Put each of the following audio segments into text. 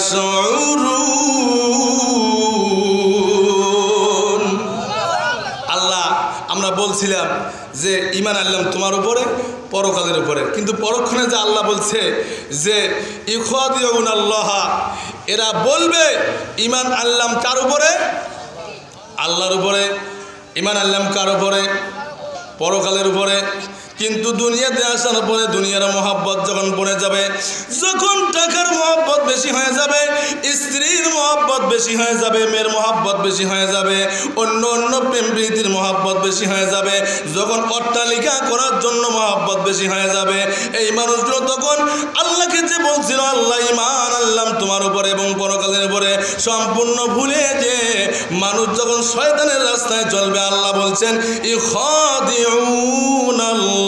يشعرون আল্লাহ আমরা বলছিলাম যে ঈমান আনলাম তোমার উপরে পরকালের উপরে, কিন্তু পরক্ষণে যে আল্লাহ বলছে যে ইখাদিউন আল্লাহ, এরা বলবে ঈমান আনলাম কার উপরে? আল্লাহর উপরে। ঈমান আনলাম কার উপরে? পরকালের উপরে। কিন্তু দুনিয়াতে আসার পরে দুনিয়ার মহব্বত যখন পড়ে যাবে, যখন টাকার মহব্বত বেশি হয়ে যাবে, স্ত্রীর মহব্বত বেশি হয়ে যাবে, মেয়ের মহব্বত বেশি হয়ে যাবে, অন্য অন্য প্রেম প্রীতির মহব্বত বেশি হয়ে যাবে, যখন অট্টালিকা করার জন্য মহব্বত বেশি হয়ে যাবে, এই মানুষগুলো তখন আল্লাহকে যে বলছিল আল্লাহ ঈমান আনলাম তোমার উপরে এবং পরকালের উপরে, সম্পূর্ণ ভুলে যে মানুষ যখন শয়তানের রাস্তায় চলবে, আল্লাহ বলছেন ইখাদিউন আল্লাহ।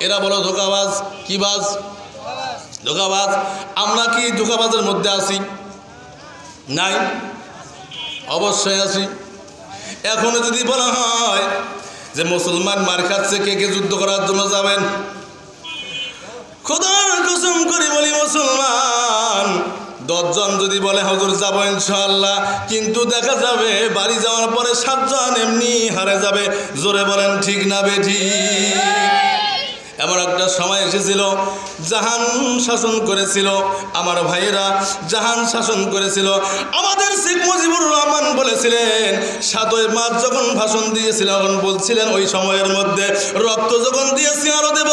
এরা বলো ধোঁকাবাজ। কি বাজ? ধোঁকাবাজ। আমরা কি ধোঁকাবাজের মধ্যে আছি? নাই, অবশ্যই আছি। এখনো যদি বলা হয় যে মুসলমান মার খাচ্ছে, কে কে যুদ্ধ করার জন্য যাবেন? খোদার কসম করে বলি মুসলমান 10 জন যদি বলে হুজুর যাবো ইনশাআল্লাহ, কিন্তু দেখা যাবে বাড়ি যাওয়ার পরে 7 জন এমনি হারে যাবে। জোরে বলেন ঠিক না বেঠিক? এমন একটা সময় এসেছিল জাহান শাসন করেছিল, আমার ভাইয়েরা জাহান শাসন করেছিল। আমাদের শেখ মুজিবুর রহমান বলেছিলেন 7ই মার্চ যখন ভাষণ দিয়েছিলেন তখন বলছিলেন ওই সময়ের মধ্যে রক্ত যখন দিয়েছি আরো দেব,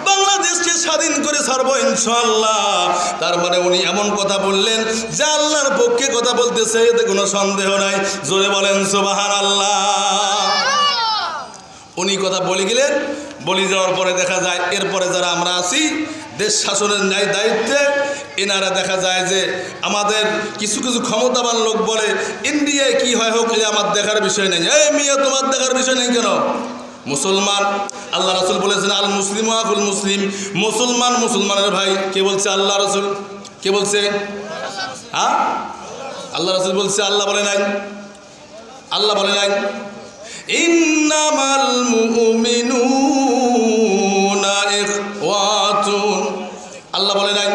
বাংলাদেশকে স্বাধীন করে ছাড়বো ইনশাআল্লাহ। তার মানে উনি এমন কথা বললেন যে আল্লাহর পক্ষে কথা বলতেছে, এতে কোনো সন্দেহ নাই। জোরে বলেন সুবহানাল্লাহ। উনি কথা বলে গেলেন, বলে যাওয়ার পরে দেখা যায় এরপরে যারা আমরা আছি দেশ শাসনের ন্যায় দায়িত্বে, এনারা দেখা যায় যে আমাদের কিছু কিছু ক্ষমতাবান লোক বলে ইন্ডিয়ায় কি হয় হোক, এটা আমার দেখার বিষয় নেই। এই মিয়া, তোমার দেখার বিষয় নেই কেন? মুসলমান, আল্লাহ রাসূল বলেছেন আল মুসলিম আকুল মুসলিম, মুসলমান মুসলমানের ভাই। কে বলছে? আল্লাহ রাসূল। কে বলছে? হ্যাঁ, আল্লাহ রাসূল বলছে, আল্লাহ বলে নাই। আল্লাহ বলে নাই ইন্নামাল মুমিনুনা ইখওয়াতুন। আল্লাহ বলে নাই।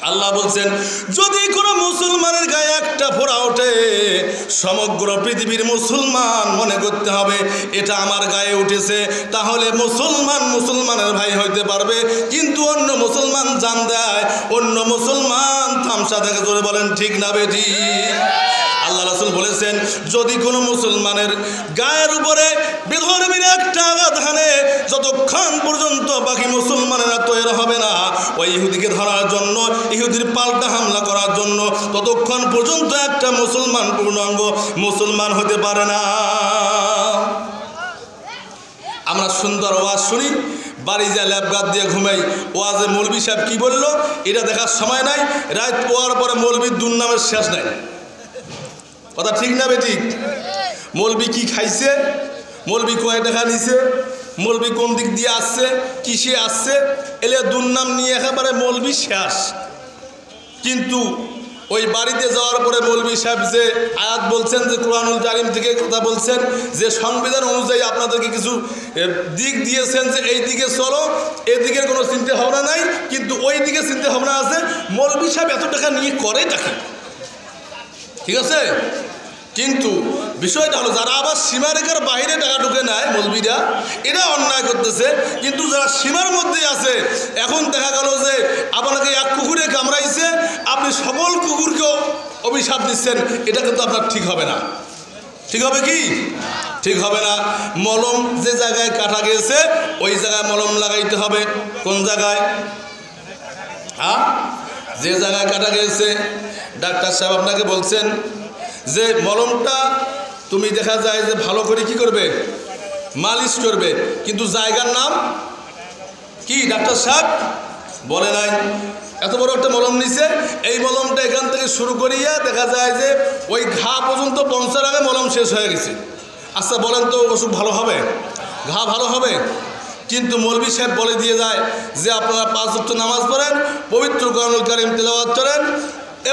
আল্লাহ বলছেন যদি কোনো মুসলমানের গায়ে একটা ফোঁড়া ওঠে, সমগ্র পৃথিবীর মুসলমান মনে করতে হবে এটা আমার গায়ে উঠেছে, তাহলে মুসলমান মুসলমানের ভাই হইতে পারবে। কিন্তু অন্য মুসলমান জান দেয়, অন্য মুসলমান তামসা দেখে। জোরে বলেন ঠিক না বেঠিক? আল্লাহ রাসূল বলেছেন যদি কোনো মুসলমানের গায়ের উপরে বেধর্মীর একটা আঘাত হানে, যতক্ষণ পর্যন্ত বাকি মুসলমানেরা তৈরি হবে না ওই ইহুদিকে ধরার জন্য, ইহুদির পাল্টা হামলা করার জন্য, ততক্ষণ পর্যন্ত একটা মুসলমান পূর্ণাঙ্গ মুসলমান হতে পারে না। আমরা সুন্দর ওয়াজ শুনি, বাড়ি যায় ল্যাবগাত দিয়ে ঘুমাই, ওয়াজে মৌলবী সাহেব কি বললো এটা দেখার সময় নাই। রাত পোয়ার পরে মৌলবীর দুর্নামের শেষ নাই। কথা ঠিক না বেঠিক? মৌলবী কি খাইছে, মৌলবী কয় টাকা নিছে, মৌলবী কোন দিক দিয়ে আসছে, কিসে আসছে, এলে দুর্নাম নিয়ে একেবারে মৌলবী শেষ। কিন্তু ওই বাড়িতে যাওয়ার পরে মৌলবী সাহেব যে আয়াত বলছেন, যে কুরআনুল কারীম থেকে কথা বলছেন, যে সংবিধান অনুযায়ী আপনাদেরকে কিছু দিক দিয়েছেন যে এই দিকে চলো, এই দিকের কোনো চিন্তা ভাবনা নাই, কিন্তু ওই দিকে চিন্তা ভাবনা আছে। মৌলবী সাহেব এত টাকা নিয়ে করে দেখে, ঠিক আছে? কিন্তু বিষয়টা হলো যারা আবার সীমারেখার বাইরে টাকা ঢুকে নেয় মৌলবীরা, এরা অন্যায় করতেছে। কিন্তু যারা সীমার মধ্যে আছে, এখন দেখা গেল যে আপনাকে এক কুকুরে কামড়াইছে, আপনি সকল কুকুরকেও অভিশাপ দিচ্ছেন, এটা কিন্তু আপনার ঠিক হবে না। ঠিক হবে কি? ঠিক হবে না। মলম যে জায়গায় কাটা গেছে ওই জায়গায় মলম লাগাইতে হবে। কোন জায়গায়? হ্যাঁ, যে জায়গায় কাটা গেছে ডাক্তার সাহেব আপনাকে বলছেন যে মলমটা তুমি দেখা যায় যে ভালো করে কি করবে, মালিশ করবে, কিন্তু জায়গার নাম কি ডাক্তার সাহেব বলে নাই। এত বড় একটা মলম নিছে, এই মলমটা এখান থেকে শুরু করিয়া দেখা যায় যে ওই ঘা পর্যন্ত পৌঁছার আগে মলম শেষ হয়ে গেছে। আচ্ছা বলেন তো ওষুধ ভালো হবে? ঘা ভালো হবে? কিন্তু মৌলবী সাহেব বলে দিয়ে যায় যে আপনারা 5 ওয়াক্ত নামাজ পড়েন, পবিত্র কুরআনুল কারীম তেলাওয়াত করেন,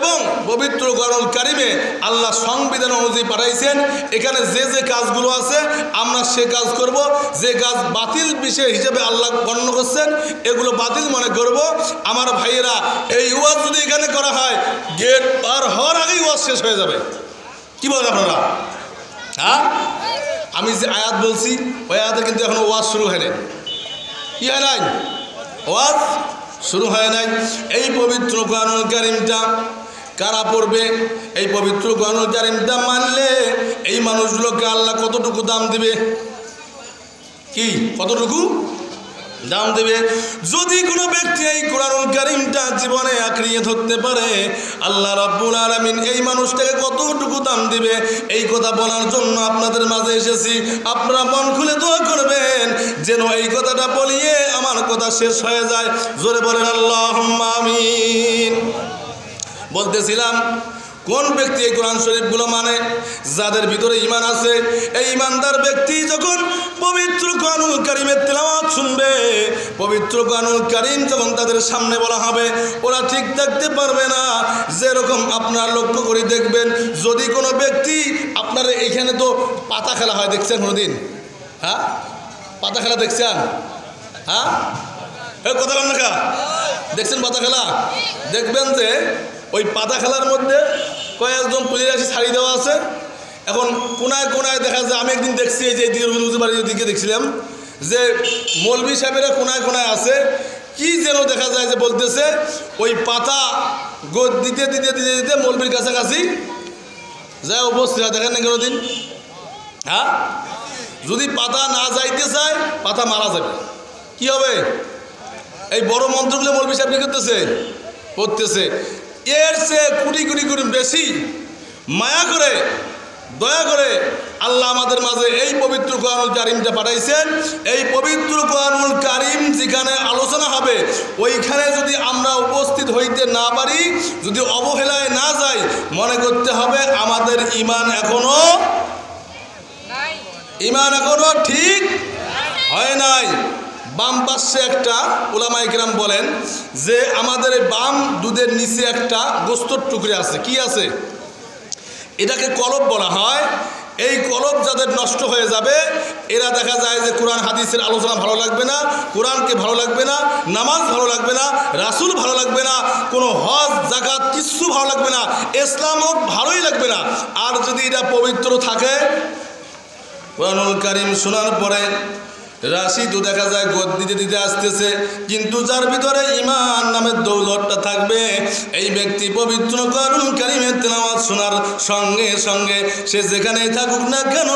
এবং পবিত্র কোরআনুল কারিমে আল্লাহ সংবিধান অনুযায়ী পাঠাইছেন। এখানে যে যে কাজগুলো আছে আমরা সে কাজ করব, যে কাজ বাতিল বিষয় হিসেবে আল্লাহ গণ্য করছেন এগুলো বাতিল মনে করব। আমার ভাইয়েরা, এই ওয়াজ যদি এখানে করা হয় গেট পার হওয়ার আগেই ওয়াজ শেষ হয়ে যাবে। কি বলেন আপনারা? হ্যাঁ, আমি যে আয়াত বলছি ওই আয়াতে কিন্তু এখনো ওয়াজ শুরু হয় নাই। কি হয় নাই? ওয়াজ শুরু হয় নাই। এই পবিত্র কোরআনুল কারীমটা কারা পড়বে? এই পবিত্র কোরআনুল কারীমটা মানলে এই মানুষগুলোকে আল্লাহ কতটুকু দাম দিবে? কি কতটুকু দাম দেবে? যদি কোনো ব্যক্তি এই কোরআনুল কারীমটা জীবনে আঁকড়িয়ে ধরতে পারে, আল্লাহ রাব্বুল আলামিন এই মানুষটাকে কতটুকু দাম দিবে এই কথা বলার জন্য আপনাদের মাঝে এসেছি। আপনারা মন খুলে দোয়া করবেন যেন এই কথাটা বলিয়ে আমার কথা শেষ হয়ে যায়। জোরে বলেন আল্লাহুম্মা আমিন। বলতেছিলাম কোন ব্যক্তি এই কোরআন শরীফগুলো মানে? যাদের ভিতরে ঈমান আছে। এই ঈমানদার ব্যক্তি যখন পবিত্র কোরআনুল কারীমের তেলাওয়াত শুনবে, পবিত্র কোরআনুল কারীম যখন তাদের সামনে বলা হবে, ওরা ঠিক থাকতে পারবে না। যেরকম আপনারা লক্ষ্য করে দেখবেন, যদি কোনো ব্যক্তি আপনার এইখানে তো পাতা খেলা হয়, দেখছেন কোনোদিন? হ্যাঁ, পাতা খেলা দেখছেন? হ্যাঁ, কথা বলেন না, দেখছেন পাতা খেলা? দেখবেন যে ওই পাতা খেলার মধ্যে কয়েকজন প্লেয়ার এসে ছাড়িয়ে দেওয়া আছে। এখন কোনায় কোনায় দেখা যায়, আমি একদিন দেখছি এই যে এদিকে বাড়ির দিকে দেখছিলাম যে মৌলভী সাহেবেরা কোনায় কোনায় আছে। কি যেন দেখা যায় যে বলতেছে ওই পাতা দিতে দিতে দিতে দিতে মৌলভীর কাছাকাছি যায় উপস্থিত হয়। দেখেন না কোনোদিন? হ্যাঁ, যদি পাতা না যাইতে চায় পাতা মারা যাবে। কি হবে? এই বড় মন্ত্রগুলো মৌলভী সাহেব কি করতেছে? পড়তেছে। এর চেয়ে কোটি কোটি কোটি বেশি মায়া করে দয়া করে আল্লাহ আমাদের মাঝে এই পবিত্র কোরআনুল কারীমটা পাঠাইছেন। এই পবিত্র কোরআনুল কারীম যেখানে আলোচনা হবে ওইখানে যদি আমরা উপস্থিত হইতে না পারি, যদি অবহেলায় না যাই, মনে করতে হবে আমাদের ঈমান এখনো ঠিক হয় নাই। বাম পাশে একটা উলামায়ে কেরাম বলেন যে আমাদের বাম দুধের নিচে একটা গোস্তর টুকরি আছে। কি আছে? এটাকে কলব বলা হয়। এই কলব যাদের নষ্ট হয়ে যাবে, এরা দেখা যায় যে কোরআন হাদিসের আলোচনা ভালো লাগবে না, কোরআনকে ভালো লাগবে না, নামাজ ভালো লাগবে না, রাসূল ভালো লাগবে না, কোনো হজ জাকাত কিচ্ছু ভালো লাগবে না, ইসলামও ভালোই লাগবে না। আর যদি এটা পবিত্র থাকে, কোরআনুল কারীম শোনার পরে রাশিদও দেখা যায় গদ দিতে দিতে আসতেছে, কিন্তু যার ভিতরে ঈমান নামের দৌলতটা থাকবে, এই ব্যক্তি পবিত্র কোরআনুল কারীমের তেলাওয়াত শোনার সঙ্গে সঙ্গে সে যেখানেই থাকুক না কেন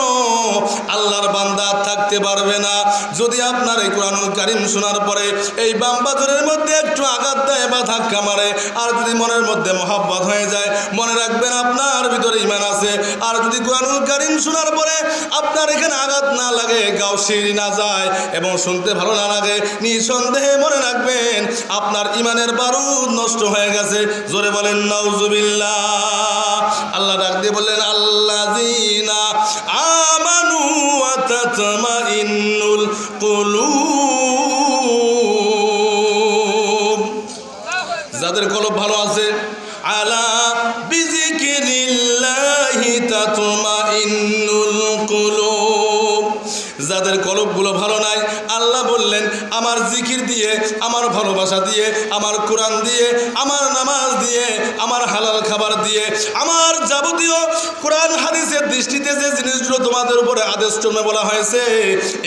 আল্লাহর বান্দা থাকতে পারবে না। যদি আপনার এই কোরআনুল কারীম শোনার পরে এই বাম বাজারের মধ্যে একটু আঘাত দেয় বা ধাক্কা মারে, আর যদি মনের মধ্যে মহব্বত হয়ে যায়, মনে রাখবেন আপনার ভিতরে ঈমান আছে। আর যদি কোরআনুল কারীম শোনার পরে আপনার এখানে আঘাত না লাগে, গাও শিরি না যায় এবং শুনতে ভালো না লাগে, নিঃসন্দেহে মনে রাখবেন আপনার ঈমানের বারুদ নষ্ট হয়ে গেছে। জোরে বলেন নাউজুবিল্লাহ। আল্লাহ ডাক দিয়ে বললেন আল্লাযীনা আমানু ওয়া তাতমাইন্নুল কুলুব, যাদের কলব ভালো আছে, আলা বিযিকিরিল্লাহি তাতমাইন্নুল কুলুব, যাদের কলবগুলো ভালো নাই, আল্লাহ বললেন আমার জিকির দিয়ে, আমার ভালোবাসা দিয়ে, আমার কোরআন দিয়ে, আমার নামাজ দিয়ে, আমার হালাল খাবার দিয়ে, আমার যাবতীয় কোরআন হাদিসের দৃষ্টিতে যে জিনিসগুলো তোমাদের উপরে আদেশ চলবে বলা হয়েছে,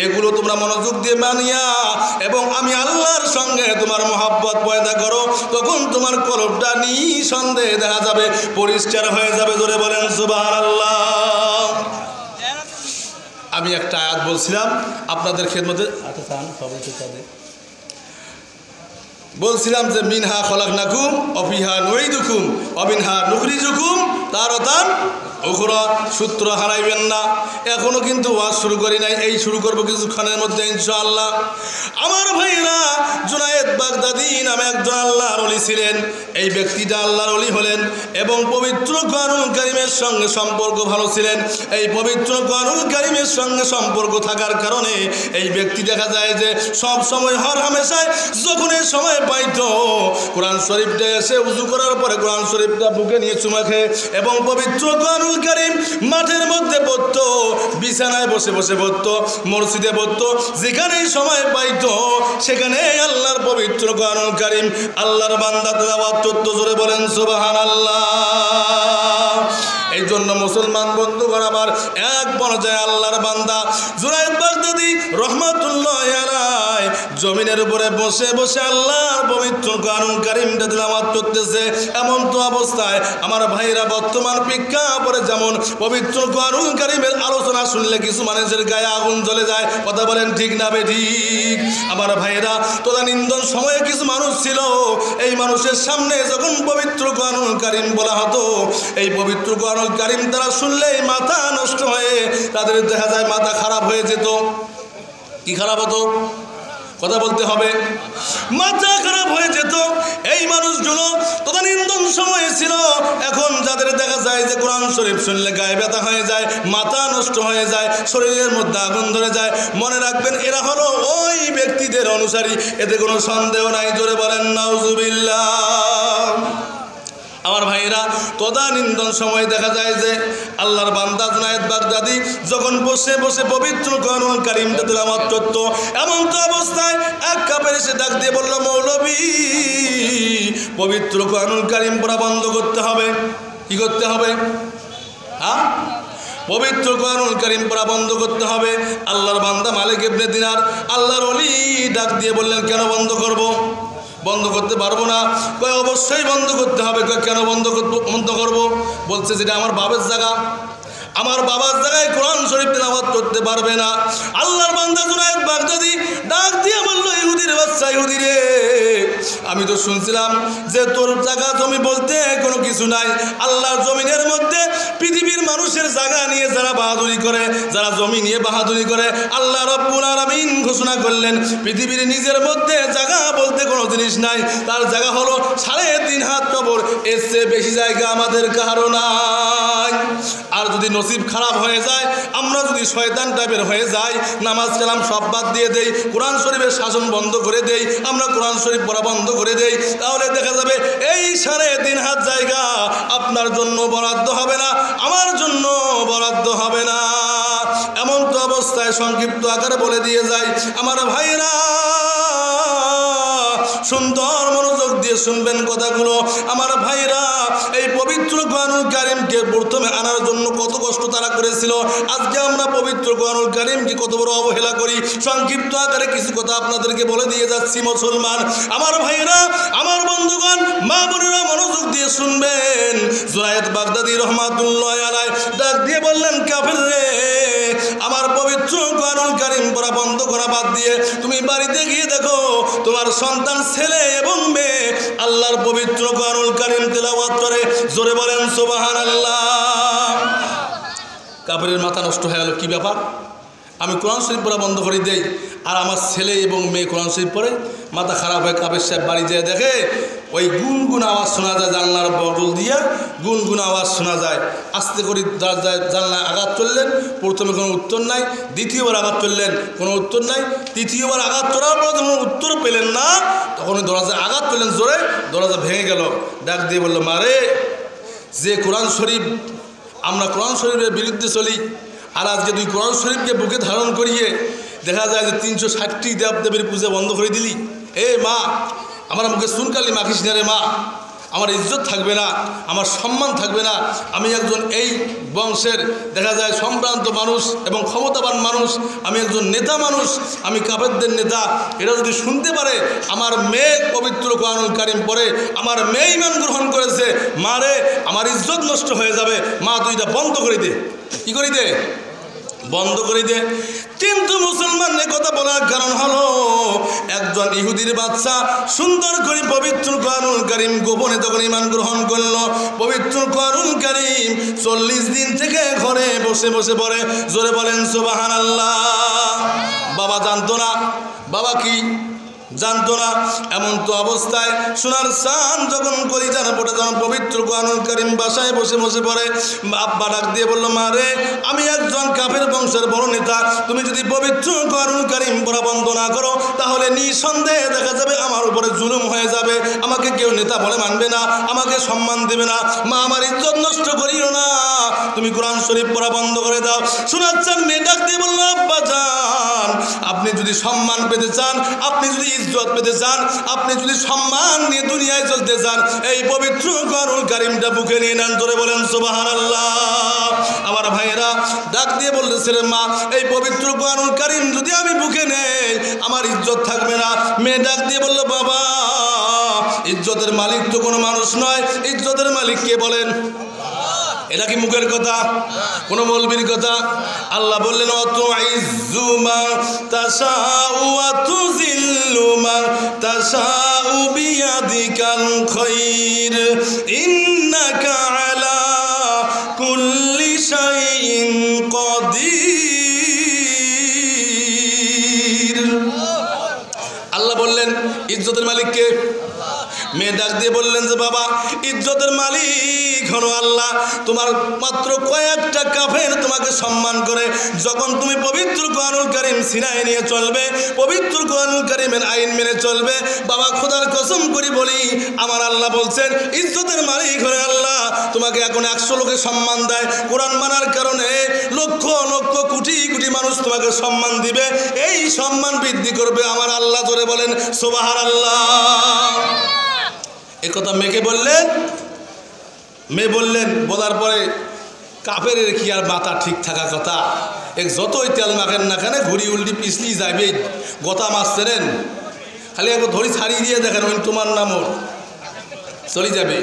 এগুলো তোমরা মনোযোগ দিয়ে মানিয়া এবং আমি আল্লাহর সঙ্গে তোমার মহব্বত পয়দা করো, তখন তোমার কলবটা নিঃসন্দেহে দেখা যাবে পরিষ্কার হয়ে যাবে। জোরে বলেন সুবহানাল্লাহ। আমি একটা আয়াত বলছিলাম আপনাদের খেদমতে, বলছিলাম যে মিনহা খলাকনাকুম ওয়া ফিহা নুঈদুকুম ওয়া মিনহা নুখরিজুকুম তারাতান ওখরা সূত্র হারাইবেন না। এখনো কিন্তু ওয়াজ শুরু করি নাই, এই শুরু করবো কিছুক্ষণের মধ্যে ইনশাআল্লাহ। আমার ভাইরা, জুনায়েদ বাগদাদি নামে একজন আল্লাহর ওলি ছিলেন। এই ব্যক্তিটা আল্লাহর ওলি হলেন এবং পবিত্র কোরআনুল কারীমের সঙ্গে সম্পর্ক ভালো ছিলেন। এই পবিত্র কোরআনুল কারীমের সঙ্গে সম্পর্ক থাকার কারণে এই ব্যক্তি দেখা যায় যে সব সময় হর হামেশায় যখন এই সময় পাইতো কোরআন শরীফটা এসে উযু করার পরে কোরআন শরীফটা বুকে নিয়ে চুমা খেয়ে এবং পবিত্র কোরআনুল কারীম মাঠের মধ্যে পড়তো, বিছানায় বসে বসে পড়তো, মসজিদে পড়তো, যেখানেই সময় পাইতো সেখানে আল্লাহর পবিত্র কোরআনুল কারীম আল্লাহর বান্দা তেলাওয়াত করতো। জোরে বলেন সুবহানাল্লাহ। এই জন্য মুসলমান বন্ধুগণ আমার, এক পর্যায়ে আল্লাহর বান্দা জুনায়েদ বাগদাদি রাহমাতুল্লাহি আলাইহি জমিনের উপরে বসে বসে আল্লাহর পবিত্র কোরআনুল কারীমটা তেলাওয়াত করতেছে। এমন তো অবস্থায় আমার ভাইরা, বর্তমান প্রেক্ষাপটে যেমন পবিত্র কোরআনুল কারীমের আলোচনা শুনলে কিছু মানুষের গায়ে আগুন জ্বলে যায়, কথা বলেন ঠিক না বেঠিক? আমার ভাইরা, তদানীন্তন সময়ে কিছু মানুষ ছিল, এই মানুষের সামনে যখন পবিত্র কোরআনুল কারীম বলা হতো, এই পবিত্র কোরআনুল কারীম তারা শুনলেই মাথা নষ্ট হয়ে তাদের দেখা যায় মাথা খারাপ হয়ে যেত। কি খারাপ হতো? কথা বলতে হবে। মাথা খারাপ হয়ে যেত। এই মানুষগুলো তদানীন্তন সময়ে ছিল। এখন যাদের দেখা যায় যে কোরআন শরীফ শুনলে গায়ে ব্যথা হয়ে যায়, মাথা নষ্ট হয়ে যায়, শরীরের মধ্যে আগুন ধরে যায়, মনে রাখবেন এরা হলো ওই ব্যক্তিদের অনুসারী, এতে কোনো সন্দেহ নাই। জোরে বলেন নাউজুবিল্লাহ। আমার ভাইরা, তদানীন্তন সময় দেখা যায় যে আল্লাহর বান্দা জুনায়েদ বাগদাদি যখন বসে বসে পবিত্র কোরআনুল কারীমটা তেলাওয়াত করত, এমন তো অবস্থায় এক কাফের এসে ডাক দিয়ে বলল, মৌলভী, পবিত্র কোরআনুল কারীম পড়া বন্ধ করতে হবে। কি করতে হবে? হ্যাঁ, পবিত্র কোরআনুল কারীম পড়া বন্ধ করতে হবে। আল্লাহর বান্দা মালিক ইবনে দিনার আল্লাহর ওলি ডাক দিয়ে বললেন, কেন বন্ধ করব? বন্ধ করতে পারবো না। কয় অবশ্যই বন্ধ করতে হবে। কয় কেন বন্ধ করবো? বলছে যেটা আমার বাবার জায়গা, আমার বাবার জায়গায় কোরআন শরীফ তেলাওয়াত করতে পারবে না। আল্লাহর বান্দা জুনায়েদ বাগদাদি ডাক দিয়ে বলল, ইহুদির বাচ্চা, ইহুদি রে, আমি তো শুনছিলাম যে তোর জায়গা জমি বলতে কোনো কিছু নাই। আল্লাহর জমিনের মধ্যে পৃথিবীর মানুষের জায়গা নিয়ে যারা বাহাদুরি করে, যারা জমি নিয়ে বাহাদুরি করে, আল্লাহ রাব্বুল আলামিন ঘোষণা করলেন পৃথিবীর নিজের মধ্যে জায়গা বলতে কোনো জিনিস নাই। তার জায়গা হলো 3.5 হাত কবর, এর চেয়ে বেশি জায়গা আমাদের কারো নাই। আর যদি নসিব খারাপ হয়ে যায়, আমরা যদি শয়তান টাইপের হয়ে যাই, নামাজ কালাম সব বাদ দিয়ে দেই, কোরআন শরীফের শাসন বন্ধ করে দেই, আমরা কোরআন শরীফ পড়া বন্ধ করে দেই, তাহলে দেখা যাবে এই 3.5 হাত জায়গা আপনার জন্য বরাদ্দ হবে না, আমার জন্য বরাদ্দ হবে না। এমন তো অবস্থায় সংক্ষিপ্ত আকারে বলে দিয়ে যায়, আমার ভাইরা সুন্দর মনোযোগ দিয়ে শুনবেন কথাগুলো। আমার ভাইরা, এই পবিত্র কোরআনুল কারীমকে প্রথমে আনার জন্য কত কষ্ট তারা করেছিল। আজকে আমরা পবিত্র কোরআনুল কারীমকে কত বড় অবহেলা করি। সংক্ষিপ্ত আকারে কিছু কথা আপনাদেরকে বলে দিয়ে যাচ্ছি মুসলমান। আমার ভাইরা, আমার বন্ধুগণ, মা বোনেরা মনোযোগ দিয়ে শুনবেন। জুনায়েদ বাগদাদি রাহমাতুল্লাহি আলাইহি ডাক দিয়ে বললেন, কাফের রে, আমার পবিত্র কোরআনুল কারীম পড়া বন্ধ করা বাদ দিয়ে তুমি বাড়িতে গিয়ে দেখো তোমার সন্তান ছেলে এবং মেয়ে আল্লাহর পবিত্র কোরআনুল কারীম তেলাওয়াত করে। জোরে বলেন সুবহানাল্লাহ। কাফেরের মাথা নষ্ট হয়ে গেল। কি ব্যাপার? আমি কোরআন শরীফ পড়া বন্ধ করে দেই আর আমার ছেলে এবং মেয়ে কোরআন শরীফ পড়ে। মাথা খারাপ হয়ে কাফের সাহেব বাড়ি যেয়ে দেখে ওই গুনগুন আওয়াজ শোনা যায়, জানলার বদল দিয়া গুনগুন আওয়াজ শোনা যায়। আস্তে করে জানলায় আঘাত করলেন, প্রথমে কোনো উত্তর নাই। দ্বিতীয়বার আঘাত করলেন, কোনো উত্তর নাই। তৃতীয়বার আঘাত করার পর যখন উত্তর পেলেন না, তখন দরজায় আঘাত করলেন জোরে, দরজা ভেঙে গেল। ডাক দিয়ে বলল, মারে, যে কোরআন শরীফ, আমরা কোরআন শরীফের বিরুদ্ধে চলি, আর আজকে তুই কোরআন শরীফকে বুকে ধারণ করিয়ে দেখা যায় যে 360টি দেবদেবীর পূজা বন্ধ করে দিলি। এ মা, আমার মুখে সুনকালি মাখিস না রে মা, আমার ইজ্জত থাকবে না, আমার সম্মান থাকবে না। আমি একজন এই বংশের দেখা যায় সম্ভ্রান্ত মানুষ এবং ক্ষমতাবান মানুষ, আমি একজন নেতা মানুষ, আমি কাফেরদের নেতা। এটা যদি শুনতে পারে আমার মেয়ে পবিত্র কোরআনুল কারীম পড়ে, আমার মেয়ে ঈমান গ্রহণ করেছে, মারে আমার ইজ্জত নষ্ট হয়ে যাবে, মা তুই এটা বন্ধ করে দে। কি করে দে? বন্ধ করে দে। কিন্তু মুসলমান এ কথা বলার কারণ হলো, এক একজন ইহুদির বাচ্চা সুন্দর করে পবিত্র কোরআনুল কারীম গোপনে তখন ঈমান গ্রহণ করলো। পবিত্র কোরআনুল কারীম 40 দিন থেকে ঘরে বসে বসে পড়ে। জোরে বলেন সুবহানাল্লাহ। বাবা জানতো না, বাবা কি জানতো না। এমন তো অবস্থায় সোনার চাঁদ যখন কলিজার পড়ে যখন পবিত্র কোরআনুল কারীম বাসায় বসে বসে পড়ে, আব্বা ডাক দিয়ে বলল, মা রে, আমি একজন কাফের বংশের বড় নেতা, তুমি যদি পবিত্র কোরআনুল কারীম পড়া বন্ধ না করো তাহলে নিঃসন্দেহে দেখা যাবে আমার উপরে জুলুম হয়ে যাবে, আমাকে কেউ নেতা বলে মানবে না, আমাকে সম্মান দেবে না। মা, আমার ইজ্জত নষ্ট করিও না, তুমি কোরআন শরীফ পড়া বন্ধ করে দাও। সোনার চাঁদ মেয়ে ডাক দিয়ে বলল, আব্বা জান, আপনি যদি সম্মান পেতে চান, আপনি যদি ইজ্জত পেতে চান, আপনি যদি সম্মান নিয়ে দুনিয়ায় চলতে চান, এই পবিত্র কোরআনুল কারীমটা বুকে নিয়ে নেন। ধরে বলেন সুবহানাল্লাহ। আমার ভাইয়েরা ডাক দিয়ে বলতেছে, মা, এই পবিত্র কোরআনুল কারীম যদি আমি বুকে নেই আমার ইজ্জত থাকবে না। মেয়ে ডাক দিয়ে বলল, বাবা, ইজ্জতের মালিক তো কোনো মানুষ নয়, ইজ্জতের মালিক কে বলেন? এটা কি মুখের কথা, কোন মৌলবীর কথা? আল্লাহ বললেন, অতুইজ্জু মান তাশাউ ওয়া তুযিল্লু মান তাশাউ বিয়াদিকাল খায়র ইন্নাকা আলা কুল্লি শাইইন কাদির। আল্লাহ বললেন, ইজ্জতের মালিক কে? মেয়ে ডাক দিয়ে বললেন যে, বাবা, ইজ্জতের মালিক হলো আল্লাহ। তোমার মাত্র কয়েকটা কাফের তোমাকে সম্মান করে। যখন তুমি পবিত্র কোরআনুল কারীম সিনায় নিয়ে চলবে, পবিত্র কোরআনুল কারীমের আইন মেনে চলবে, বাবা, খোদার কসম করে বলি, আমার আল্লাহ বলছেন ইজ্জতের মালিক হলো আল্লাহ। তোমাকে এখন 100 লোকে সম্মান দেয়, কোরআন মানার কারণে লক্ষ লক্ষ কোটি কোটি মানুষ তোমাকে সম্মান দিবে। এই সম্মান বৃদ্ধি করবে আমার আল্লাহ। জোরে বলেন সুবহানাল্লাহ। এ কথা মেয়েকে বললেন। মেয়ে বললেন, বলার পরে কাফের কি আর মাথা ঠিক থাকা কথা? এক যতই তেল মাখেন না কেন ঘুরি উল্টি পিছলি যাবে, গতা মাছ চেনেন, খালি একবার ধরি ছাড়িয়ে দিয়ে দেখেন, ওই তোমার নামও চলে যাবে।